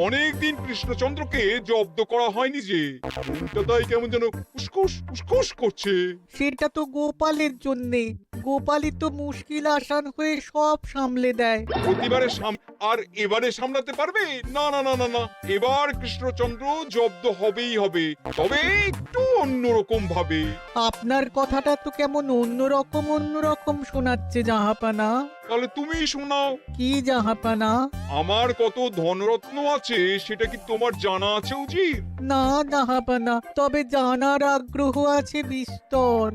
অনেকদিন কৃষ্ণচন্দ্রকে জব্দ করা হয়নি যে, মনটা তাই কেমন যেন উসকুস উসকুস করছে। সেটা তো গোপালের জন্যে। গোপালই তো মুশকিল আসান হয়ে সব সামলে দেয়। প্রতিবারে আর এবারে সামলাতে পারবে? না না না না না, এবার কৃষ্ণচন্দ্র জব্দ হবেই হবে, তবে একটু অন্যরকম ভাবে। আপনার কথাটা তো কেমন অন্যরকম শোনাচ্ছে জাহাপানা। তাহলে তুমি শোনাও। কি জাহাপানা? আমার কত ধনরত্ন আছে সেটা কি তোমার জানা আছে উজির? না জাহাপানা, তবে জানার আগ্রহ আছে বিস্তর।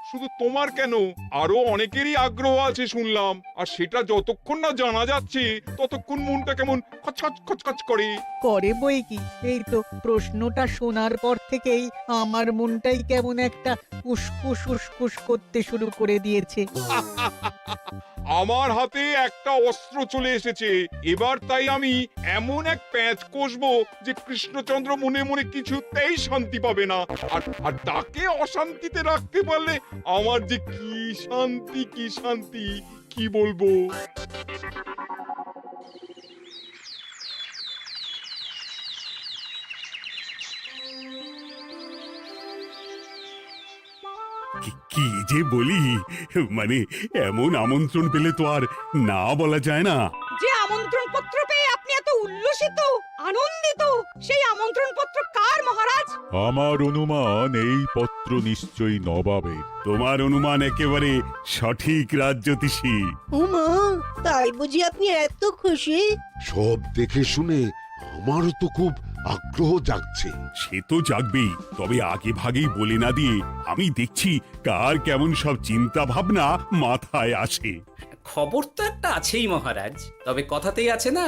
শুধু তোমার কেন, আরো অনেকেরই আগ্রহ আছে শুনলাম, আর সেটা যতক্ষণ না জানা যাচ্ছে ততক্ষণ মনটা কেমন খচখচ খচখচ করে। করে বই কি, এই তো প্রশ্নটা শোনার পর থেকেই আমার মনটাই কেমন একটা উসকুস উসকুস করতে শুরু করে দিয়েছে। আমার হাতে একটা অস্ত্র চলে এসেছে এবার, তাই আমি এমন এক প্যাঁচ কষবো যে কৃষ্ণচন্দ্র মনে মনে কিছুতেই শান্তি পাবে না। আর তাকে অশান্তিতে রাখতে পারলে আমার যে কি শান্তি কি শান্তি, কি বলবো। কি যে বলি, মানে এমন আমন্ত্রণ পেলে তো আর না বলা যায় না। যে আমন্ত্রণ পত্র পেয়ে আপনি এত উল্লসিত আনন্দিত, সেই আমন্ত্রণ পত্র কার মহারাজ? আমার অনুমান এই পত্র নিশ্চয়ই নবাবের। তোমার অনুমান একেবারে সঠিক রাজ্যতীষী। উমা, তাই বুঝি আপনি এত খুশি? সব দেখে শুনে আমারও তো খুব আগ্রহ জাগছে। সে তো জাগবেই, তবে আগে ভাগেই বলে না দিয়ে আমি দেখছি কার কেমন সব চিন্তা ভাবনা মাথায় আসে। খবর তো একটা আছেই মহারাজ, তবে কথাতেই আছে না,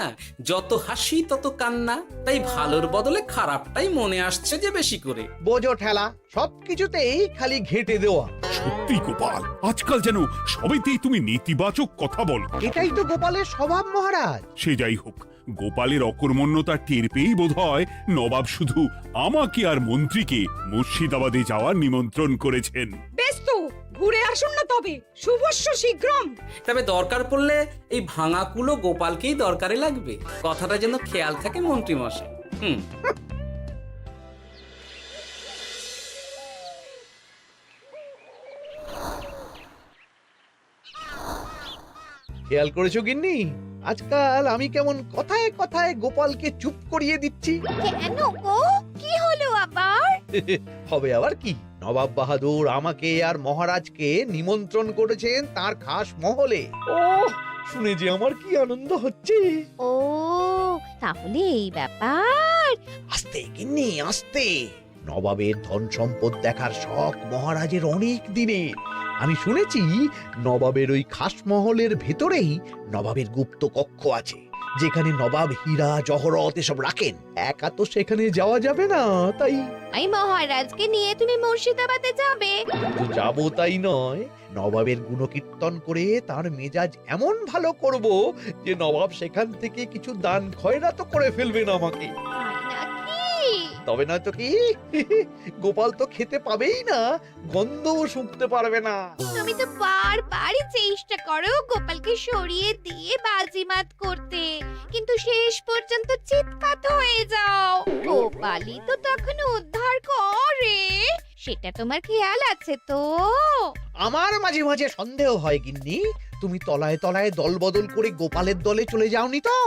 যত হাসি তত কান্না, তাই ভালোর বদলে খারাপটাই মনে আসছে যে বেশি করে। বোঝো ঠেলা, সবকিছুতেই খালি ঘেঁটে দেওয়া। সত্যি গোপাল, আজকাল যেন সবাইতেই তুমি নেতিবাচক কথা বলো। এটাই তো গোপালের স্বভাব মহারাজ। সে যাই হোক, গোপালের অকর্মণ্যতা টের পেয়েই বোধ হয় নবাব শুধু আমাকে আর মন্ত্রীকে মুর্শিদাবাদে যাওয়ার নিমন্ত্রণ করেছেন। বেশ তো, ঘুরে আসুন না তবে, শুভস্য শীঘ্রম। তবে দরকার পড়লে এই ভাঙা কুলো গোপালকেই দরকারে লাগবে, কথাটা যেন খেয়াল থাকে মন্ত্রী মশাই। খেয়াল করেছো গিন্নি, আজকাল আমি কেমন কথায় কথায় গোপালকে চুপ করিয়ে দিচ্ছি। কেন গো, কি হলো আবার? হবে আবার কি, নবাব বাহাদুর আমাকে আর মহারাজকে নিমন্ত্রণ করেছেন তার খাস মহলে। ও শুনে যে আমার কি আনন্দ হচ্ছে। ও তাহলে এই ব্যাপার। আস্তে গিন্নি আস্তে, নবাবের ধন সম্পদ দেখার শখ মহারাজের অনেক দিনের। আমি শুনেছি নবাবের ওই খাস মহলের ভেতরেই নবাবের গুপ্ত কক্ষ আছে, যেখানে নবাব হীরা জহরত এসব রাখেন। একা তো সেখানে যাওয়া যাবে না, তাই এই মহারাজকে নিয়ে তুমি মুর্শিদাবাদে যাবে? শুধু যাবো তাই নয়, নবাবের গুণকীর্তন করে তার মেজাজ এমন ভালো করব যে নবাব সেখান থেকে কিছু দান খয়রাত করে ফেলবেন আমাকে। তবে নয়তো কি, গোপাল তো খেতে পাবেই না, গন্ধও শুঁকতে পারবে না। তুমি তো বারবারই চেষ্টা করো গোপালকে সরিয়ে দিয়ে বাজিমাত করতে, কিন্তু শেষ পর্যন্ত চিৎপাত হয়ে যাও। গোপালই তো তখন উদ্ধার করে, সেটা তোমার খেয়াল আছে তো? আমার মাঝে মাঝে সন্দেহ হয় গিন্নি, তুমি তলায় তলায় দল বদল করে গোপালের দলে চলে যাওনি তো?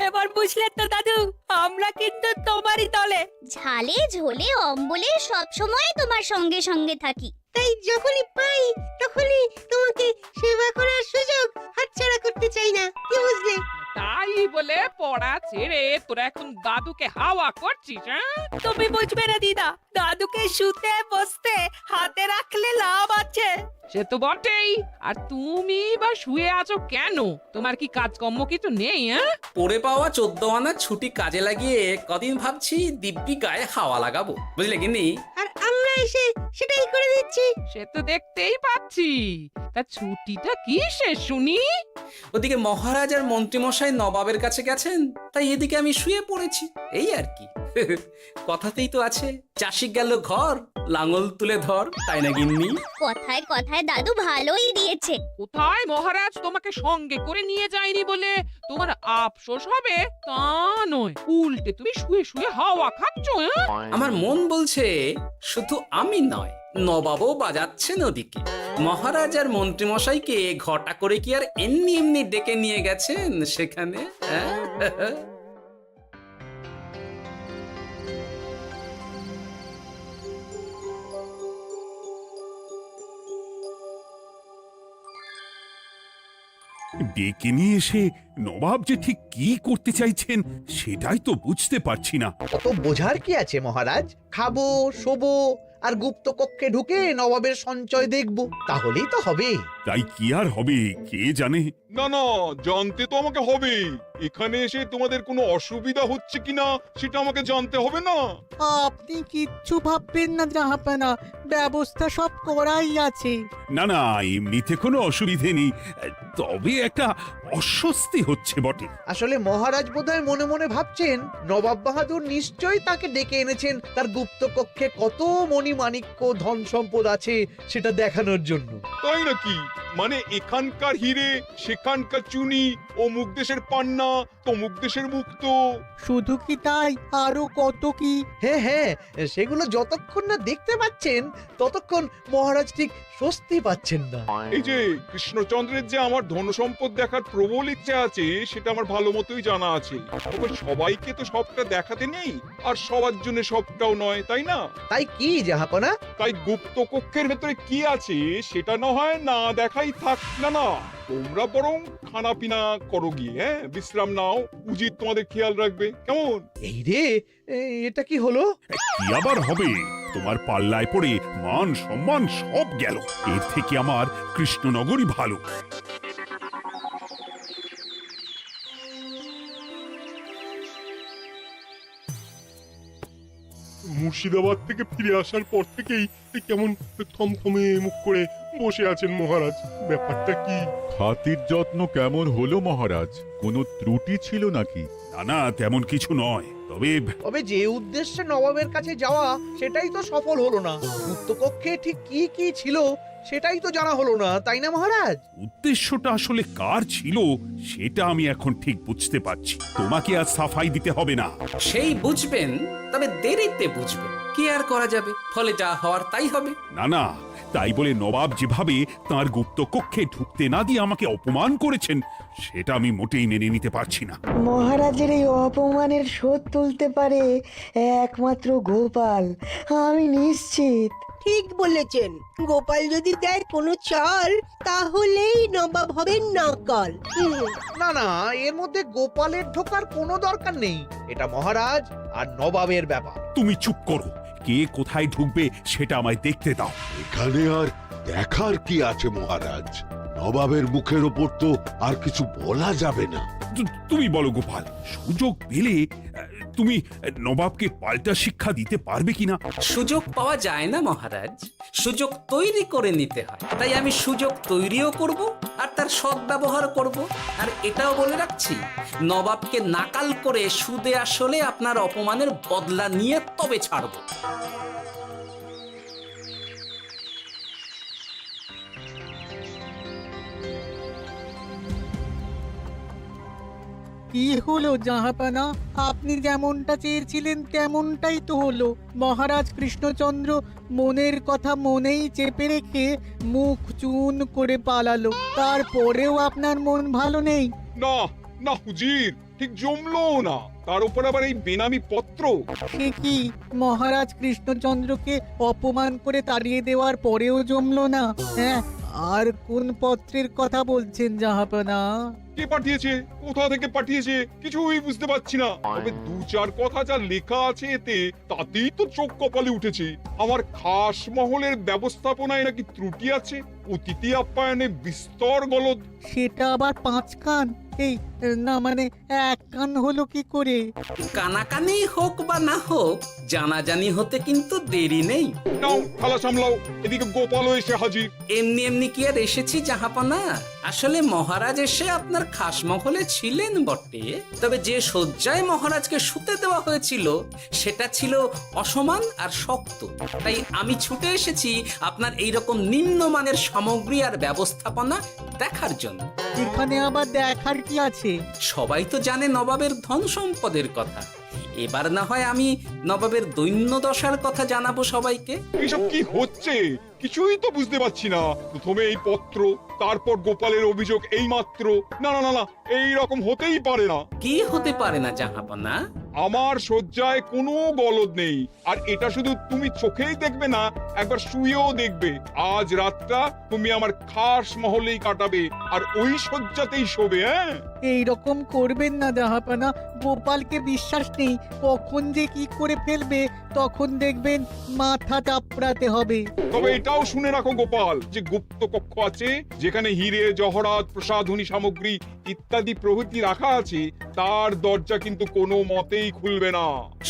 এবার বুঝলে তো দাদু, আমরা কিন্তু তোমারই দলে। ঝালে ঝোলে অম্বলে সব সময় তোমার সঙ্গে সঙ্গে থাকি। তাই যখনই পাই তখনই তোমাকে সেবা করার সুযোগ হাতছাড়া করতে চাই না, কি বুঝলে? তাই বলে পড়া ছেড়ে তোরা এখন দাদুকে হাওয়া করছিস? তুমি বুঝবে না দিদা, দাদুকে শুতে বসতে হাতে রাখলে লাভ আছে। সে তো বটেই, আর তুমি বা শুয়ে আছো কেন? তোমার কি কাজকর্ম কিছু নেই? পড়ে পাওয়া 14 আনা ছুটি কাজে লাগিয়ে কদিন ভাবছি দিব্যি গায়ে হাওয়া লাগাবো, বুঝলে গিন্নি? আর আমরা এসে সেটাই করে দিচ্ছি। সে তো দেখতেই পাচ্ছি, তা ছুটিটা কি সে শুনি? ওদিকে মহারাজ আর মন্ত্রীমশাই নবাবের কাছে গেছেন, তাই এদিকে আমি শুয়ে পড়েছি, এই আর কি। কথাতেই তো আছে, চাষি গেল ঘর, লাঙল তুলে ধর, তাই না গিন্নি? কথায় কথায় দাদু ভালোই দিয়েছে। কোথায় মহারাজ তোমাকে সঙ্গে করে নিয়ে যায়নি বলে তোমার আফসোস হবে তা নয়, উল্টে তুমি শুয়ে শুয়ে হাওয়া খাচ্ছ। আমার মন বলছে শুধু আমি নয়, নবাবও বাজাচ্ছেন ওদিকে। মহারাজ আর মন্ত্রীমশাইকে ঘটা করে কি আর এমনি এমনি ডেকে নিয়ে গেছেন সেখানে? ডেকে নিয়ে এসে নবাব যে ঠিক কি করতে চাইছেন সেটাই তো বুঝতে পারছি না। অত বোঝার কি আছে মহারাজ? খাবো, শোবো আর গুপ্ত কক্ষে ঢুকে নবাবের সঞ্চয় দেখব, তাহলেই তো হবে। তাই কি আর হবে কে জানে। না না, জানতে তো আমাকে হবে। এখানে এসে তোমাদের কোনো অসুবিধা হচ্ছে কিনা সেটা আমাকে জানতে হবে না? আপনি কিচ্ছু ভাববেন না জাহাপানা, ব্যবস্থা সব করাই আছে। না না, এমনিতে কোনো অসুবিধে নেই, তবে একটা অস্বস্তি হচ্ছে বটে। আসলে মহারাজ বোধহয় মনে মনে ভাবছেন নবাব বাহাদুর নিশ্চয়ই তাকে ডেকে এনেছেন তার গুপ্ত কক্ষে কত মণিমাণিক্য ধন সম্পদ আছে সেটা দেখানোর জন্য। তাই নাকি? মানে এখানকার হিরে সেখানকার চুনি, অমুক দেশের পান্না তমুক দেশের মুক্ত। শুধু কি তাই, আরো কত কি। হ্যাঁ হ্যাঁ, সেগুলো যতক্ষণ না দেখতে পাচ্ছেন ততক্ষণ মহারাজ ঠিক স্বস্তি পাচ্ছেন না। এই যে কৃষ্ণচন্দ্রের যে আমার ধন সম্পদ দেখার প্রবল ইচ্ছে আছে সেটা আমার ভালো মতোই জানা আছে। তবে সবাইকে তো সবটা দেখাতে নেই, আর সবার জন্য সবটাও নয়, তাই না? তাই কি জাহাপনা? তাই গুপ্ত কক্ষের ভেতরে কি আছে সেটা না হয় না দেখাই থাক। না না, তোমরা বরং খানা পিনা করো গিয়ে, হ্যাঁ, বিশ্রাম নাও। উজিত তোমাদের খেয়াল রাখবে, কেমন? এই রে, এটা কি হলো? কি আবার হবে? তোমার পাল্লায় পড়ে মান সম্মান সব গেল। এর থেকে আমার কৃষ্ণনগরই ভালো। মুর্শিদাবাদ থেকে ফিরে আসার পর থেকেই কেমন থমথমে মুখ করে বসে আছেন মহারাজ। ব্যাপারটা কি? খাতির যত্ন কেমন হলো মহারাজ? কোনো ত্রুটি ছিল নাকি? না না, তেমন কিছু নয়, তবে তবে যে উদ্দেশ্যে নবাবের কাছে যাওয়া সেটাই তো সফল হলো না। গুপ্ত কক্ষে ঠিক কি কি ছিল সেটাই তো জানা হলো না, তাই না মহারাজ? উদ্দেশ্যটা আসলে কার ছিল সেটা আমি এখন ঠিক বুঝতে পারছি। তোমাকে আর সাফাই দিতে হবে না। সেই বুঝবেন, তবে দেরিতে বুঝবেন। কি আর করা যাবে, ফলে যা হওয়ার তাই হবে। না না, তাই বলে নবাব যেভাবে তার গুপ্ত কক্ষে ঢুকতে না দিয়ে আমাকে অপমান করেছেন সেটা আমি মোটেই মেনে নিতে পারছি না। মহারাজের এই অপমানের শোধ তুলতে পারে একমাত্র গোপাল, আমি নিশ্চিত। ঠিক বলেছেন, গোপাল যদি দেয় কোনো চাল তাহলেই নবাব হবেন নকল। না না, এর মধ্যে গোপালের ঢোকার কোনো দরকার নেই। এটা মহারাজ আর নবাবের ব্যাপার। তুমি চুপ করো, কে কোথায় ঢুকবে সেটা আমায় দেখতে দাও। এখানে আর দেখার কি আছে মহারাজ? নবাবের মুখের ওপর তো আর কিছু বলা যাবে না। তুমি বলো গোপাল, সুযোগ পেলে তুমি নবাবকে পাল্টা শিক্ষা দিতে পারবে কিনা? সুযোগ পাওয়া যায় না মহারাজ, সুযোগ তৈরি করে নিতে হয়। তাই আমি সুযোগ তৈরিও করব আর তার সদ্ব্যবহার করব। আর এটাও বলে রাখছি, নবাবকে নাকাল করে সুদে আসলে আপনার অপমানের বদলা নিয়ে তবে ছাড়ব। কি হলো জাহাপানা, আপনি যেমনটা চেয়েছিলেন তেমনটাই তো হলো। মহারাজ কৃষ্ণচন্দ্র মনের কথা মনেই চেপে রেখে মুখ চুন করে পালালো, তারপরেও আপনার মন ভালো নেই? না না হুজির, ঠিক জমলো না। তার উপর আবার এই বেনামি পত্র। সে কি, মহারাজ কৃষ্ণচন্দ্রকে অপমান করে তাড়িয়ে দেওয়ার পরেও জমলো না? হ্যাঁ, আর কোন পত্রের কথা বলছেন জাহাপানা? কে পাঠিয়েছে, কোথা থেকে পাঠিয়েছে কিছুই বুঝতে পারছি না। তবে দু চার কথা যা লেখা আছে এতে, তাতেই তো চোখ কপালে উঠেছে। আমার খাস মহলের ব্যবস্থাপনায় নাকি ত্রুটি আছে, অতিথি আপ্যায়নে বিস্তর গলদ। সেটা আবার 5 কান? এই না, মানে 1 কান হলো কি করে? কানাকানি হোক বা না হোক, জানাজানি হতে কিন্তু দেরি নেই। নাও থালা সামলাও, এদিকে গোপালও এসে হাজির। এমনি এমনি কি আর এসেছি জাহাপনা? আসলে মহারাজ এসে আপনার খাসমহলে ছিলেন বটে, তবে যে শয্যায় মহারাজকে শুতে দেওয়া হয়েছিল সেটা ছিল অসমান আর শক্ত। তাই আমি ছুটে এসেছি আপনার এইরকম নিম্নমানের সামগ্রী আর ব্যবস্থাপনা দেখার জন্য। এখানে আবার দেখার কি আছে? সবাই তো জানে নবাবের ধন সম্পদের কথা, এবার না হয় আমি নবাবের দৈন্য দশার কথা জানাবো সবাইকে। এইসব কি হচ্ছে কিছুই তো বুঝতে পারছি না। প্রথমে এই পত্র, তারপর গোপালের অভিযোগ এই মাত্র। না না না না, এই রকম হতেই পারে না। কি হতে পারে না জাহাপনা? আমার শয্যায় কোনো গলদ নেই, আর এটা শুধু তুমি চোখেই দেখবে না, একবার শুয়েও দেখবে। আজ রাতটা তুমি আমার খাস মহলেই কাটাবে, আর ওই শয্যাতেই শোবে। হ্যাঁ, এই রকম করবেন না জাহাপানা, গোপালকে বিশ্বাস নেই, কখন যে কি করে ফেলবে তখন দেখবেন মাথা চাপড়াতে হবে। তবে এটাও শুনে রাখো গোপাল, যে গুপ্ত কক্ষ আছে যেখানে হিরে জহরাত প্রসাধনী সামগ্রী ইত্যাদি প্রভৃতি রাখা আছে, তার দরজা কিন্তু কোনো মতেই খুলবে না।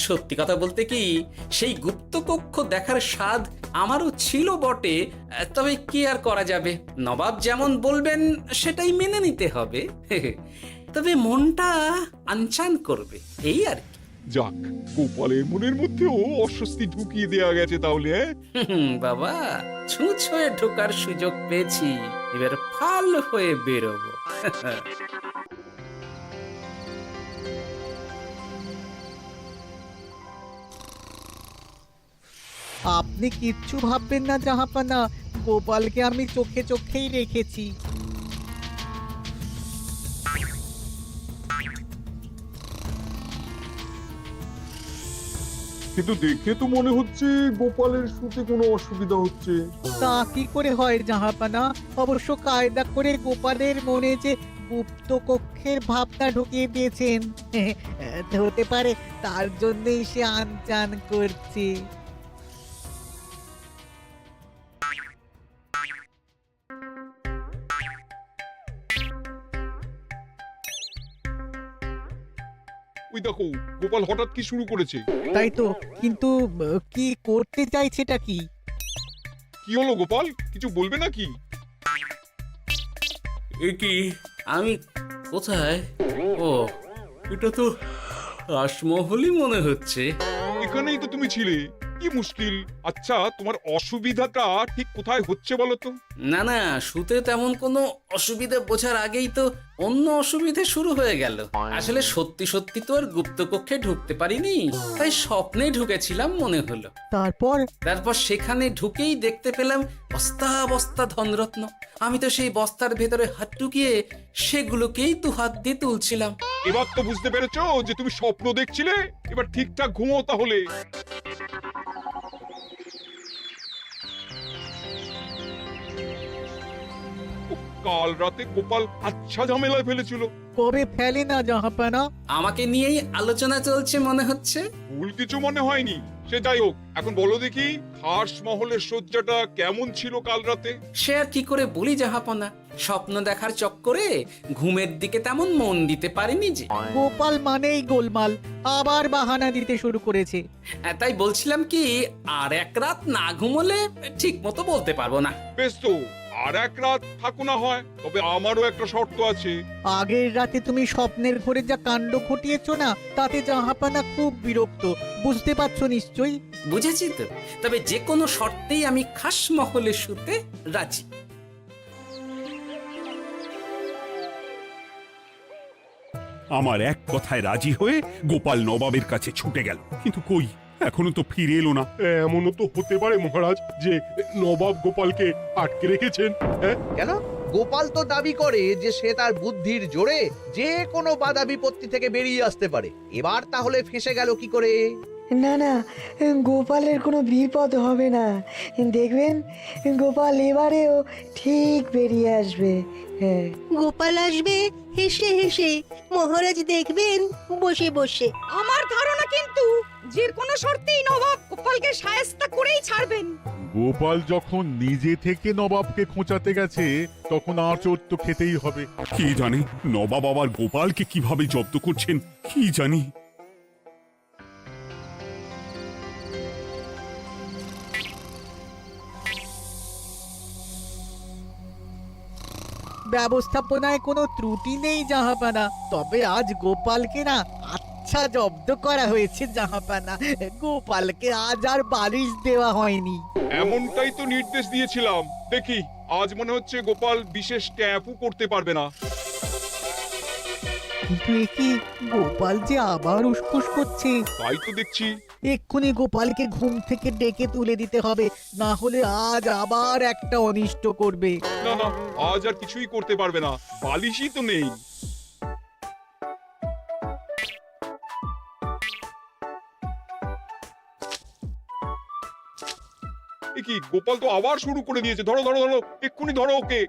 সত্যি কথা বলতে কি, সেই গুপ্ত কক্ষ দেখার স্বাদ আমারও ছিল বটে, তবে কি আর করা যাবে, নবাব যেমন বলবেন সেটাই মেনে নিতে হবে। তবে মনটা আনচান করবে এই আর কি। যাক, গোপালের মনের মধ্যেও অস্বস্তি ঢুকিয়ে দেয়া গেছে তাহলে। বাবা, ছুঁচ হয়ে ঢোকার সুযোগ পেয়েছি, এবার ফাল হয়ে বেরোবো। আপনি কিচ্ছু ভাববেন না জাহাপানা, গোপালকে আমি চোখে চোখেই রেখেছি। কিন্তু দেখে তো মনে হচ্ছে গোপালের শুতে কোনো অসুবিধা হচ্ছে। তা কি করে হয় জাহাপানা? অবশ্য কায়দা করে গোপালের মনে যে গুপ্ত কক্ষের ভাবনা ঢুকিয়ে দিয়েছেন, হতে পারে তার জন্যই সে আনচান করছে। ওই দেখো, গোপাল হঠাৎ কি শুরু করেছে। তাই তো, কিন্তু কি করতে চাইছেটা কি? কি হলো গোপাল, কিছু বলবে নাকি? এ কি, আমি কোথায়? ও, এটা তো রাসমহলই মনে হচ্ছে। এখানেই তো তুমি ছিলে, কি মুশকিল। আচ্ছা, তোমার অসুবিধাটা ঠিক কোথায় হচ্ছে বলো তো? না না, শুতে তেমন কোনো অসুবিধা বোঝার আগেই তো অন্য অসুবিধে শুরু হয়ে গেল। আসলে সত্যি সত্যি তো আর গুপ্ত কক্ষে ঢুকতে পারিনি, তাই স্বপ্নে ঢুকেছিলাম মনে হলো। তারপর সেখানে ঢুকেই দেখতে পেলাম বস্তা বস্তা ধনরত্ন। আমি তো সেই বস্তার ভেতরে হাত ঢুকিয়ে সেগুলোকেই দু হাত দিয়ে তুলছিলাম। এবার তো বুঝতে পেরেছো যে তুমি স্বপ্ন দেখছিলে। এবার ঠিকঠাক ঘুমো তাহলে। কাল রাতে গোপাল আচ্ছা ঝামেলায় ফেলেছিল। কবে ফেলে না জাহাপানা? আমাকে নিয়েই আলোচনা চলছে মনে হচ্ছে। ভুল কিছু মনে হয়নি, সে যাই হোক, এখন বলো দেখি খাস মহলের সজ্জাটা কেমন ছিল কাল রাতে? সে আর কি করে বলি জাহাপনা, স্বপ্ন দেখার চক্করে ঘুমের দিকে তেমন মন দিতে পারিনি যে। গোপাল মানেই গোলমাল, আবার বাহানা দিতে শুরু করেছে। তাই বলছিলাম কি, আর এক রাত না ঘুমোলে ঠিক মতো বলতে পারবো না। বেশ তো, আর এক রাত থাকো না হয়, তবে আমারও একটা শর্ত আছে। আগের রাতে তুমি স্বপ্নের ঘরে যা কাণ্ড ঘটিয়েছো না, তাতে জাহাপানা খুব বিরক্ত, বুঝতে পারছো নিশ্চয়ই। বুঝেছি তো, তবে যে কোনো শর্তেই আমি খাস মহলে শুতে রাজি। আমার এক কথায় রাজি হয়ে গোপাল নবাবের কাছে ছুটে গেল, কিন্তু কই, এখনো তো ফিরে এলো না। এমনও তো হতে পারে মহারাজ যে নবাব গোপালকে আটকে রেখেছেন। হ্যাঁ, কেন? গোপাল তো দাবি করে যে সে তার বুদ্ধির জোরে যে কোনো বাধা বিপত্তি থেকে বেরিয়ে আসতে পারে। এবার তাহলে ফেঁসে গেল কি করে? না না, গোপালের কোনো বিপদ হবে না, দেখবেন গোপাল এবারেও ঠিক বেরিয়ে আসবে। হ্যাঁ, গোপাল আসবে হেসে হেসে, মহারাজ দেখবেন বসে বসে। আমার ধারণা কিন্তু যে কোনো শর্তেই নবাব গোপালকে শায়েস্তা করেই ছাড়বেন। গোপাল যখন নিজে থেকে নবাবকে খোঁচাতে গেছে, তখন আঁচড় তো খেতেই হবে। কি জানি নবাব আবার গোপালকে কিভাবে জব্দ করছেন, কি জানি। ব্যবস্থাপনায় কোনো ত্রুটি নেই জাহাপানা, তবে আজ গোপালকে না আচ্ছা জব্দ করা হয়েছে জাহাপানা। গোপালকে আজ আর বালিশ দেওয়া হয়নি। এমনটাই তো নির্দেশ দিয়েছিলাম। দেখি আজ মনে হচ্ছে গোপাল বিশেষ ট্যাপও করতে পারবে না। কিন্তু এ কি, গোপাল যে আবার উসখুস করছে। তাই তো দেখছি। এক্ষুনি গোপালকে ঘুম থেকে ডেকে তুলে দিতে হবে, না হলে আজ আবার একটা অনিষ্ট করবে। না না, আজ আর কিছুই করতে পারবে না, বালিশই তো নেই। এ কি, গোপাল তো আবার শুরু করে দিয়েছে। ধরো ধরো ধরো, এক্ষুনি ধরো ওকে।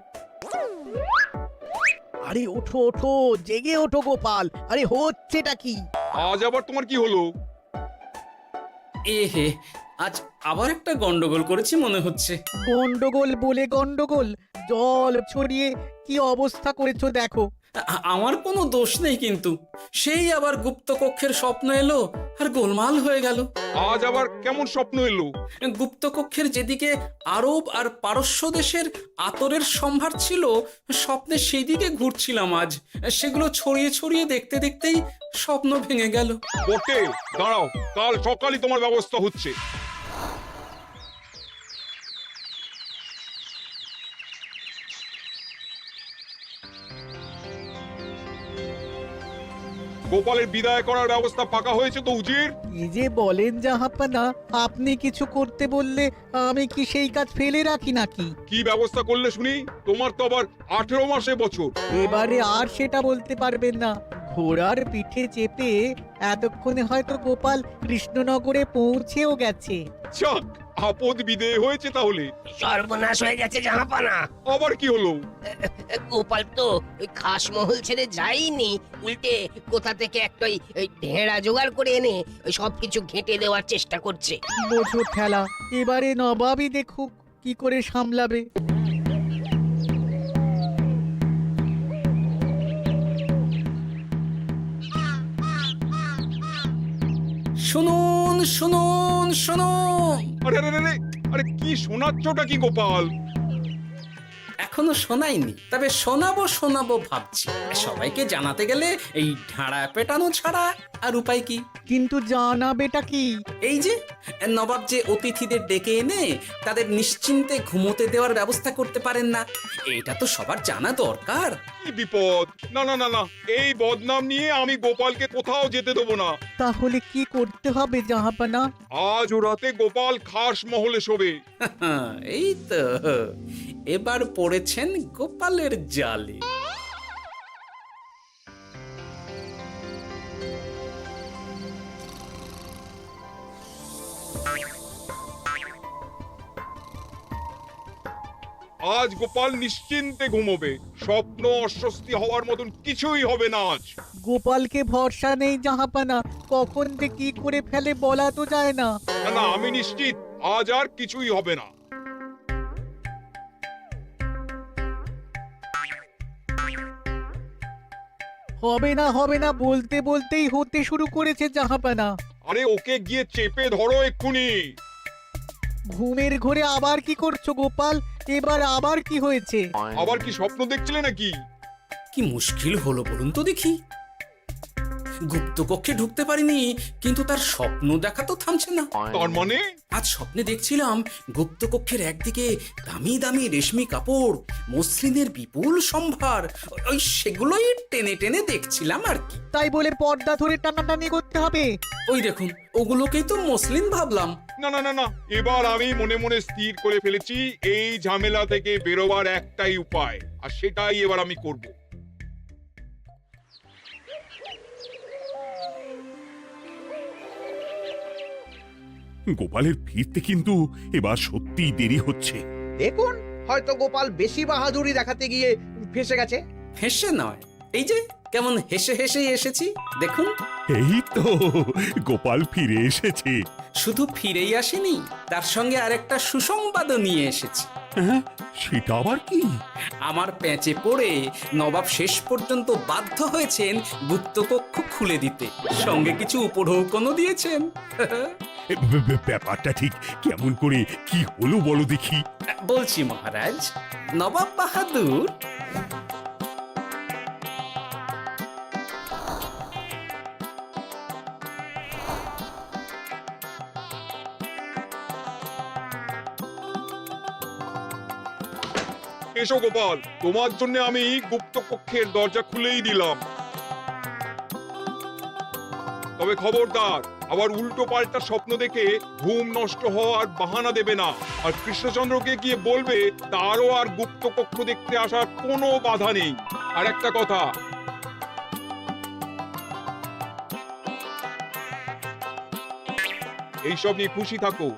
আরে ওঠো ওঠো, জেগে ওঠো গোপাল। আরে হচ্ছেটা কি? আজ আবার তোমার কি হলো? এ হে, আজ আবার একটা গন্ডগোল করেছি মনে হচ্ছে। গন্ডগোল বলে গন্ডগোল, জল ছড়িয়ে কি অবস্থা করেছো দেখো। আমার কোনো দোষ নেই, কিন্তু সেই আবার গুপ্তকক্ষের স্বপ্ন এলো আর গোলমাল হয়ে গেল। আজ আবার কেমন স্বপ্ন এলো? গুপ্তকক্ষের যেদিকে আরব আর পারস্য দেশের আতরের সম্ভার ছিল, স্বপ্নে সেই দিকে ঘুরছিলাম আজ। সেগুলো ছড়িয়ে ছড়িয়ে দেখতে দেখতেই স্বপ্ন ভেঙে গেল। বটে, দাঁড়াও, কাল সকালই তোমার ব্যবস্থা হচ্ছে। গোপালের বিদায় করার ব্যবস্থা পাকা হয়েছে তো উজির? কি যে বলেন জাহাপানা, আপনি কিছু করতে বললে আমি কি সেই কাজ ফেলে রাখি নাকি? কি ব্যবস্থা করলে শুনি? তোমার তো আবার 18 মাসে বছর। এবারে আর সেটা বলতে পারবেন না। ঘোড়ার পিঠে চেপে এতক্ষণে হয়তো গোপাল কৃষ্ণনগরে পৌঁছেও গেছে। যাক, আপদ বিদেয় হয়েছে তাহলে। সর্বনাশ হয়ে গেছে জাহাপানা। আবার কি হলো? গোপাল তো ওই খাসমহল ছেড়ে যায়নি, উল্টে কোথা থেকে একটা ওই ঢেঁড়া জোগাড় করে এনে ওই সবকিছু ঘেঁটে দেওয়ার চেষ্টা করছে। বোঝো ঠেলা, এবারে নবাবই দেখুক কি করে সামলাবে। শুনুন শুনুন শুনুন। আরে আরে আরে, আরে কি শোনাচ্ছটা কি গোপাল? এখনো শোনাইনি, তবে শোনাবো শোনাবো ভাবছি। সবাইকে জানাতে গেলে এই ঢাড়া পেটানো ছাড়া আর উপায় কি? কিন্তু জানাবেটা কি? এই যে নবাব যে অতিথিদের ডেকে এনে তাদের নিশ্চিন্তে ঘুমোতে দেওয়ার ব্যবস্থা করতে পারেন না, এটা তো সবার জানা দরকার। কি বিপদ! না না না না, এই বদনাম নিয়ে আমি গোপালকে কোথাও যেতে দেবো না। তাহলে কি করতে হবে জাহাপানা? আজ রাতে গোপাল খাস মহলে শোবে। এই তো এবার পড়েছেন গোপালের জালে। আজ গোপাল নিশ্চিন্তে ঘুমোবে। স্বপ্ন অস্বস্তি হওয়ার মতন কিছুই হবে না আজ। গোপালকে ভরসা নেই জাহাপানা, কখন যে কি করে ফেলে বলা তো যায় না। না না, আমি নিশ্চিত আজ আর কিছুই হবে না। হবে না বলতে বলতেই হতে শুরু করেছে জাহাপানা। আরে ওকে গিয়ে চেপে ধরো এক্ষুনি। ঘুমের ঘোরে আবার কি করছো গোপাল? এবার আবার কি হয়েছে? আবার কি স্বপ্ন দেখছিলে নাকি? কি মুশকিল হলো বলুন তো দেখি। গুপ্তকক্ষে ঢুকতে পারিনি, কিন্তু তার স্বপ্ন দেখা তো থামছে না। তার মানে? আজ স্বপ্নে দেখছিলাম গুপ্তকক্ষের একদিকে দামি দামি রেশমি কাপড়, মসলিনের বিপুল সম্ভার, ওই সেগুলোই টেনে টেনে দেখছিলাম আর কি। তাই বলে পর্দা ধরে টানাটানি করতে হবে? ওই দেখুন, ওগুলোকেই তো মসলিন ভাবলাম। না না না না, এবার আমি মনে মনে স্থির করে ফেলেছি এই ঝামেলা থেকে বেরোবার একটাই উপায়, আর সেটাই এবার আমি করব। গোপালের ফিরতে কিন্তু এবার সত্যিই দেরি হচ্ছে। দেখুন, হয়তো গোপাল বেশি বাহাদুরি দেখাতে গিয়ে ফেসে গেছে। হেসে নয়, এই যে কেমন হেসে হেসেই এসেছি দেখুন। এই তো গোপাল ফিরে এসেছে। শুধু ফিরেই আসেনি, তার সঙ্গে আরেকটা সুসংবাদও নিয়ে এসেছি। হ্যাঁ, সেটা আবার কি? আমার প্যাঁচে পড়ে নবাব শেষ পর্যন্ত বাধ্য হয়েছেন গুপ্তকক্ষ খুলে দিতে, সঙ্গে কিছু উপঢৌকনও দিয়েছেন। ব্যাপারটা ঠিক কেমন করে কি হলো বলো দেখি। বলছি মহারাজ, নবাব বাহাদুর এসো গোপাল, তোমার জন্য আমি গুপ্ত কক্ষের দরজা খুলেই দিলাম। তবে খবরদার, আবার উল্টো পাল্টা স্বপ্ন দেখে ঘুম নষ্ট হওয়ার বাহানা দেবে না। আর কৃষ্ণচন্দ্রকে গিয়ে বলবে তারও আর গুপ্ত কক্ষ দেখতে আসার কোনো বাধা নেই। আর একটা কথা, এইসব নিয়ে খুশি থাকো,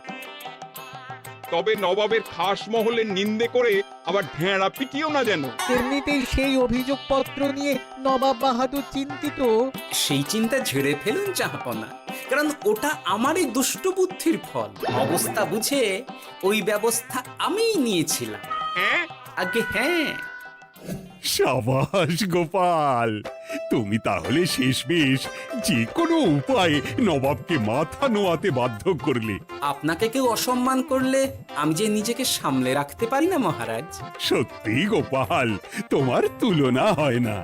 তবে নবাবের খাস মহলের নিন্দে করে আবার ঢেঁড়া পিটিও না যেন। এমনিতেই সেই অভিযোগপত্র নিয়ে নবাব বাহাদুর চিন্তিত। সেই চিন্তা ঝেড়ে ফেলুন জাহাপনা, কারণ ওটা আমারই দুষ্ট বুদ্ধির ফল। অবস্থা বুঝে ওই ব্যবস্থা আমিই নিয়েছিলাম। হ্যাঁ, আগে হ্যাঁ। সাবাস গোপাল, তুমি তাহলে শেষমেশ যে কোনো উপায়ে নবাবকে মাথা নোয়াতে বাধ্য করলে। আপনাকে কেউ অসম্মান করলে আমি যে নিজেকে সামলে রাখতে পারি না মহারাজ। সত্যি গোপাল, তোমার তুলনা হয় না।